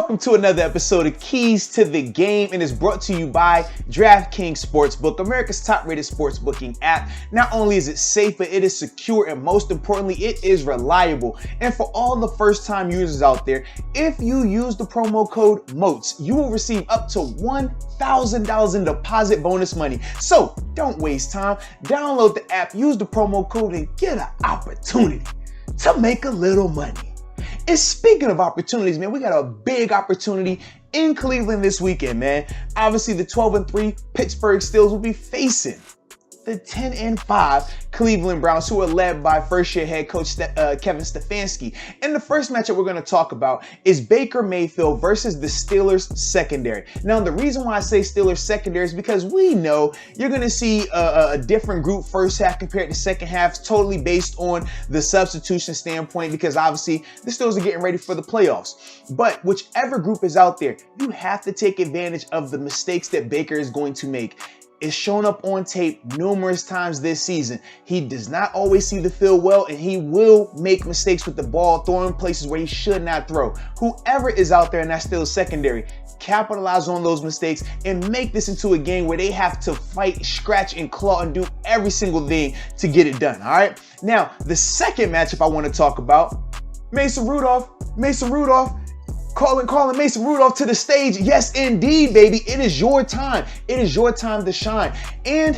Welcome to another episode of Keys to the Game, and it's brought to you by DRAFTKINGS Sportsbook, America's top-rated sports booking app. Not only is it safe, but it is secure, and most importantly, it is reliable. And for all the first-time users out there, if you use the promo code Moats, you will receive up to $1,000 in deposit bonus money. So don't waste time. Download the app, use the promo code, and get an opportunity to make a little money. And speaking of opportunities, man, we got a big opportunity in Cleveland this weekend, man. Obviously, the 12-3 Pittsburgh Steelers will be facing the 10-5 Cleveland Browns, who are led by first-year head coach Kevin Stefanski. And the first matchup we're going to talk about is Baker Mayfield versus the Steelers secondary. Now, the reason why I say Steelers secondary is because we know you're going to see a different group first half compared to second half, totally based on the substitution standpoint, because obviously the Steelers are getting ready for the playoffs. But whichever group is out there, you have to take advantage of the mistakes that Baker is going to make. It's shown up on tape numerous times this season. He does not always see the field well, and he will make mistakes with the ball, throwing places where he should not throw. Whoever is out there in that Steelers secondary, capitalize on those mistakes and make this into a game where they have to fight, scratch, and claw and do every single thing to get it done, all right? Now, the second matchup I want to talk about, Mason Rudolph. Calling Mason Rudolph to the stage. Yes, indeed, baby. It is your time. It is your time to shine. And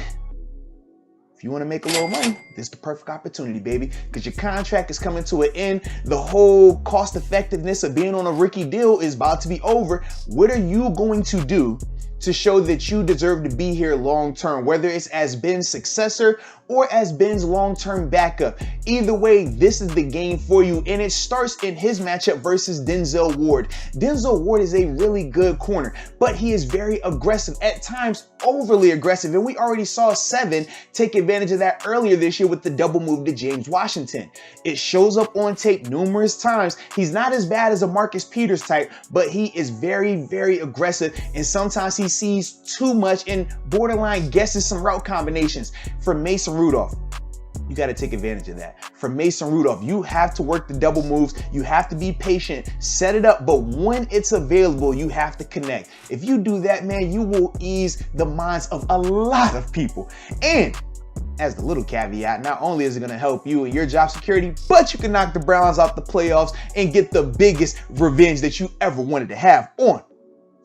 if you want to make a little money, this is the perfect opportunity, baby, because your contract is coming to an end. The whole cost effectiveness of being on a rookie deal is about to be over. What are you going to do to show that you deserve to be here long term, whether it's as Ben's successor or as Ben's long-term backup? Either way, this is the game for you, and it starts in his matchup versus Denzel Ward. Denzel Ward is a really good corner, but he is very aggressive, at times overly aggressive, and we already saw Seven take advantage of that earlier this year with the double move to James Washington. It shows up on tape numerous times. He's not as bad as a Marcus Peters type, but he is very, very aggressive, and sometimes he sees too much and borderline guesses some route combinations. For Mason Rudolph, you got to take advantage of that. For Mason Rudolph, you have to work the double moves. You have to be patient, set it up, but when it's available, you have to connect. If you do that, man, you will ease the minds of a lot of people. And as the little caveat, not only is it going to help you and your job security, but you can knock the Browns out the playoffs and get the biggest revenge that you ever wanted to have on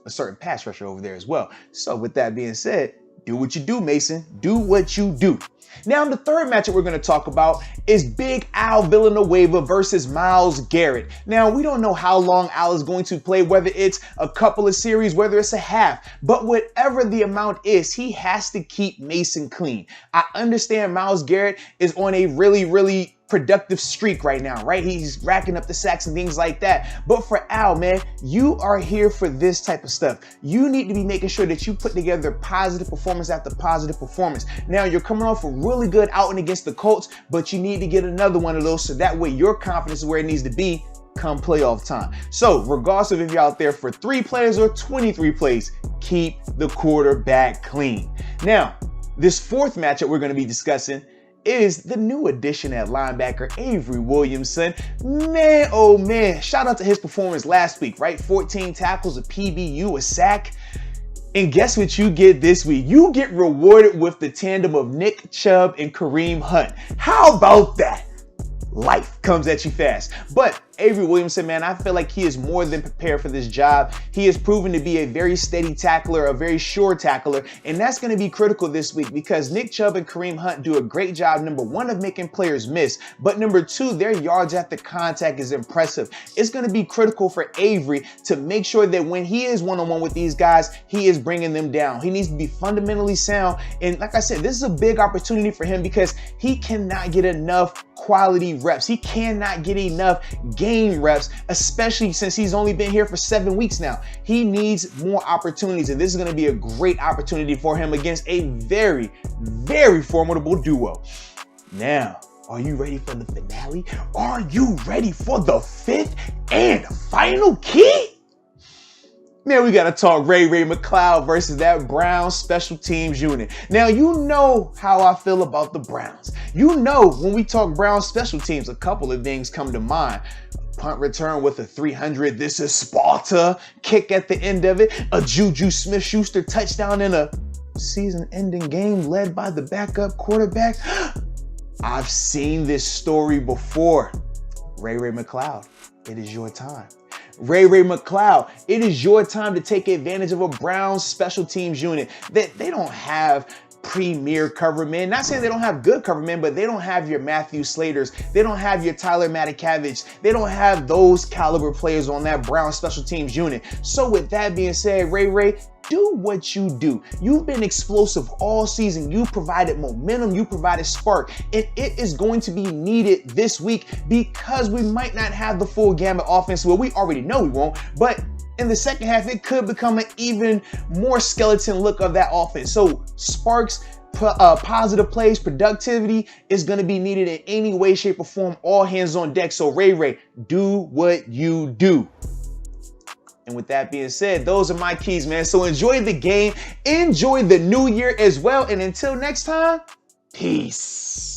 a certain pass rusher over there as well. So with that being said, do what you do, Mason. Do what you do. Now, the third matchup we're going to talk about is Big Al Villanueva versus Myles Garrett. Now, we don't know how long Al is going to play, whether it's a couple of series, whether it's a half, but whatever the amount is, he has to keep Mason clean. I understand Myles Garrett is on a really productive streak right now, right? He's racking up the sacks and things like that. But for Al, man, you are here for this type of stuff. You need to be making sure that you put together positive performance after positive performance. Now, you're coming off a really good outing against the Colts, but you need to get another one of those so that way your confidence is where it needs to be come playoff time. So regardless of if you're out there for 3 plays or 23 plays, keep the quarterback clean. Now, this fourth matchup we're going to be discussing is the new addition at linebacker, Avery Williamson. Man, oh man, shout out to his performance last week, right? 14 tackles, a PBU, a sack. And guess what you get this week? You get rewarded with the tandem of Nick Chubb and Kareem Hunt. How about that? Life comes at you fast. But Avery Williamson, man, I feel like he is more than prepared for this job. He has proven to be a very steady tackler, a very sure tackler, and that's going to be critical this week because Nick Chubb and Kareem Hunt do a great job, number one, of making players miss, but number two, their yards after contact is impressive. It's going to be critical for Avery to make sure that when he is one-on-one with these guys, he is bringing them down. He needs to be fundamentally sound, and like I said, this is a big opportunity for him because he cannot get enough quality reps. He cannot get enough game reps, especially since he's only been here for 7 weeks now. He needs more opportunities, and this is going to be a great opportunity for him against a very formidable duo. Now, are you ready for the finale? Are you ready for the fifth and final key? Man, we got to talk Ray McCloud versus that Browns special teams unit. Now, you know how I feel about the Browns. You know, when we talk Browns special teams, a couple of things come to mind. punt return with a 300. This is Sparta kick at the end of it. A Juju Smith-Schuster touchdown in a season-ending game led by the backup quarterback. I've seen this story before. Ray McCloud, it is your time. Ray McCloud, it is your time to take advantage of a Browns special teams unit that they don't have premier cover men. Not saying they don't have good cover men, but they don't have your Matthew Slaters. They don't have your Tyler Matakavich. They don't have those caliber players on that Browns special teams unit. So with that being said, Ray, do what you do. You've been explosive all season. You provided momentum. You provided spark. And it is going to be needed this week because we might not have the full gamut offense. Well, we already know we won't, but in the second half, it could become an even more skeleton look of that offense. So sparks, positive plays, productivity is going to be needed in any way, shape, or form. All hands on deck. So Ray, do what you do. And with that being said, those are my keys, man. So enjoy the game. Enjoy the new year as well. And until next time, peace.